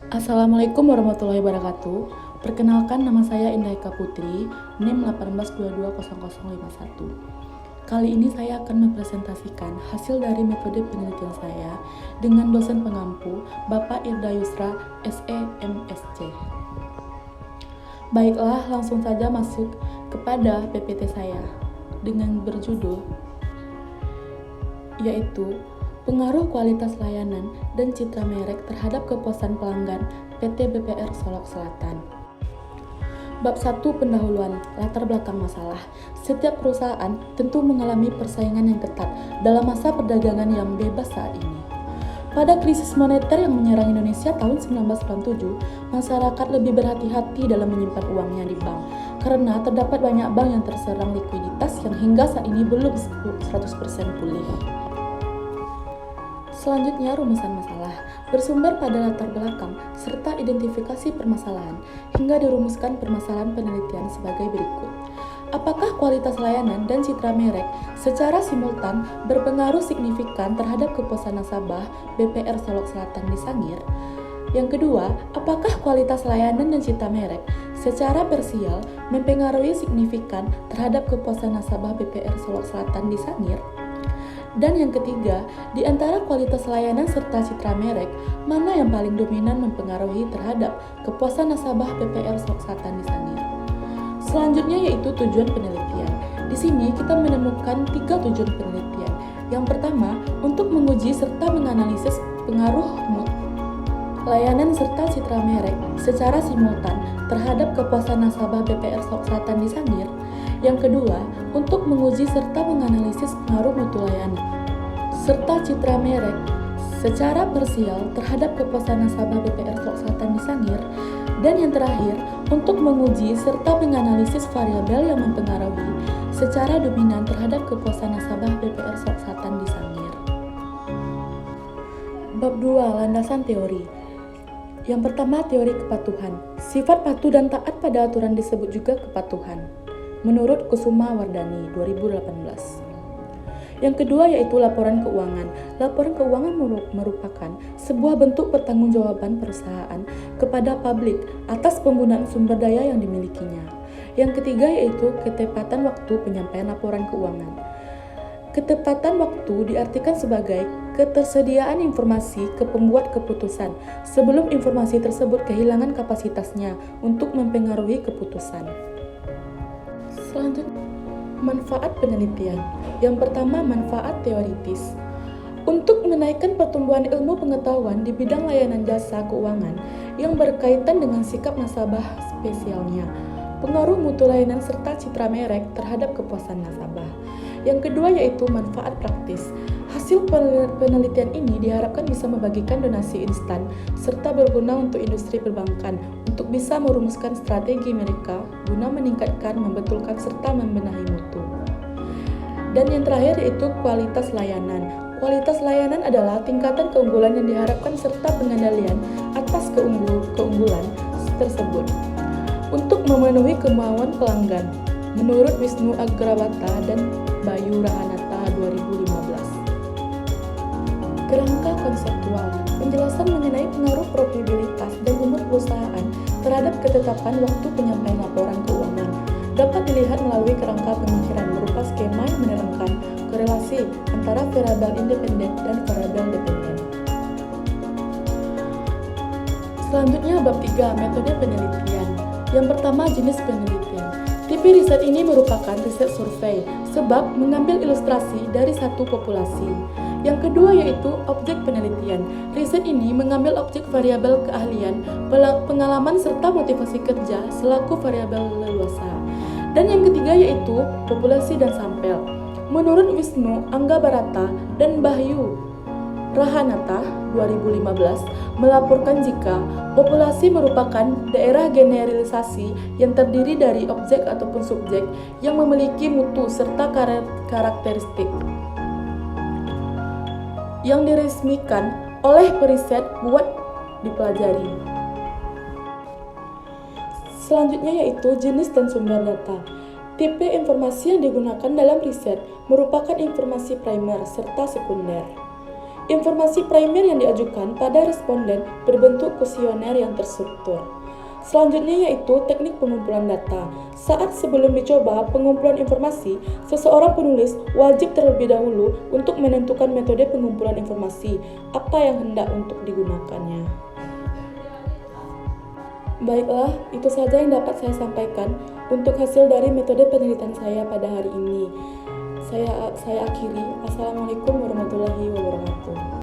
Assalamualaikum warahmatullahi wabarakatuh. Perkenalkan, nama saya Indah Eka Putri, NIM 18220051. Kali ini saya akan mempresentasikan hasil dari metode penelitian saya dengan dosen pengampu Bapak Irda Yusra, SE, MSc. Baiklah, langsung saja masuk kepada PPT saya dengan berjudul yaitu pengaruh kualitas layanan dan citra merek terhadap kepuasan pelanggan PT BPR Solok Selatan. Bab 1, pendahuluan, latar belakang masalah. Setiap perusahaan tentu mengalami persaingan yang ketat dalam masa perdagangan yang bebas saat ini. Pada krisis moneter yang menyerang Indonesia tahun 1997, masyarakat lebih berhati-hati dalam menyimpan uangnya di bank karena terdapat banyak bank yang terserang likuiditas yang hingga saat ini belum 100% pulih. Selanjutnya, rumusan masalah bersumber pada latar belakang serta identifikasi permasalahan hingga dirumuskan permasalahan penelitian sebagai berikut. Apakah kualitas layanan dan citra merek secara simultan berpengaruh signifikan terhadap kepuasan nasabah BPR Solok Selatan di Sangir? Yang kedua, apakah kualitas layanan dan citra merek secara parsial mempengaruhi signifikan terhadap kepuasan nasabah BPR Solok Selatan di Sangir? Dan yang ketiga, di antara kualitas layanan serta citra merek, mana yang paling dominan mempengaruhi terhadap kepuasan nasabah BPR Solok Selatan di Sangir? Selanjutnya yaitu tujuan penelitian. Di sini kita menemukan 3 tujuan penelitian. Yang pertama, untuk menguji serta menganalisis pengaruh layanan serta citra merek secara simultan terhadap kepuasan nasabah BPR Solok Selatan di Sangir. Yang kedua, untuk menguji serta menganalisis pengaruh mutu layanan serta citra merek secara parsial terhadap kepuasan nasabah BPR Solok Selatan di Sangir. Dan yang terakhir, untuk menguji serta menganalisis variabel yang mempengaruhi secara dominan terhadap kepuasan nasabah BPR Solok Selatan di Sangir. Bab 2, landasan teori. Yang pertama, teori kepatuhan. Sifat patuh dan taat pada aturan disebut juga kepatuhan, menurut Kusuma Wardani 2018. Yang kedua yaitu laporan keuangan. Laporan keuangan merupakan sebuah bentuk pertanggungjawaban perusahaan kepada publik atas penggunaan sumber daya yang dimilikinya. Yang ketiga yaitu ketepatan waktu penyampaian laporan keuangan. Ketepatan waktu diartikan sebagai ketersediaan informasi ke pembuat keputusan sebelum informasi tersebut kehilangan kapasitasnya untuk mempengaruhi keputusan. Selanjutnya, manfaat penelitian. Yang pertama, manfaat teoritis. Untuk menaikkan pertumbuhan ilmu pengetahuan di bidang layanan jasa keuangan yang berkaitan dengan sikap nasabah spesialnya, pengaruh mutu layanan serta citra merek terhadap kepuasan nasabah. Yang kedua yaitu manfaat praktis. Hasil penelitian ini diharapkan bisa membagikan donasi instan serta berguna untuk industri perbankan untuk bisa merumuskan strategi mereka guna meningkatkan, membetulkan serta membenahi mutu. Dan yang terakhir yaitu kualitas layanan. Kualitas layanan adalah tingkatan keunggulan yang diharapkan serta pengendalian atas keunggulan tersebut untuk memenuhi kemauan pelanggan, menurut Wisnu Agrawata dan Bayu Rahanata 2015. Kerangka konseptual. Penjelasan mengenai pengaruh probabilitas dan umur perusahaan terhadap ketetapan waktu penyampaian laporan keuangan dapat dilihat melalui kerangka pemikiran berupa skema yang menerangkan korelasi antara variabel independen dan variabel dependen. Selanjutnya bab 3, metode penelitian. Yang pertama, jenis penelitian. Tipe riset ini merupakan riset survei sebab mengambil ilustrasi dari satu populasi. Yang kedua yaitu objek penelitian. Riset ini mengambil objek variabel keahlian, pengalaman serta motivasi kerja selaku variabel leluasa. Dan yang ketiga yaitu populasi dan sampel. Menurut Wisnu Anggabarata dan Bayu Rahanata 2015 melaporkan jika populasi merupakan daerah generalisasi yang terdiri dari objek ataupun subjek yang memiliki mutu serta karakteristik yang diresmikan oleh periset buat dipelajari. Selanjutnya yaitu jenis dan sumber data. Tipe informasi yang digunakan dalam riset merupakan informasi primer serta sekunder. Informasi primer yang diajukan pada responden berbentuk kuesioner yang terstruktur. Selanjutnya yaitu teknik pengumpulan data. Saat sebelum dicoba pengumpulan informasi, seseorang penulis wajib terlebih dahulu untuk menentukan metode pengumpulan informasi, apa yang hendak untuk digunakannya. Baiklah, itu saja yang dapat saya sampaikan untuk hasil dari metode penelitian saya pada hari ini. Saya akhiri. Assalamualaikum warahmatullahi wabarakatuh.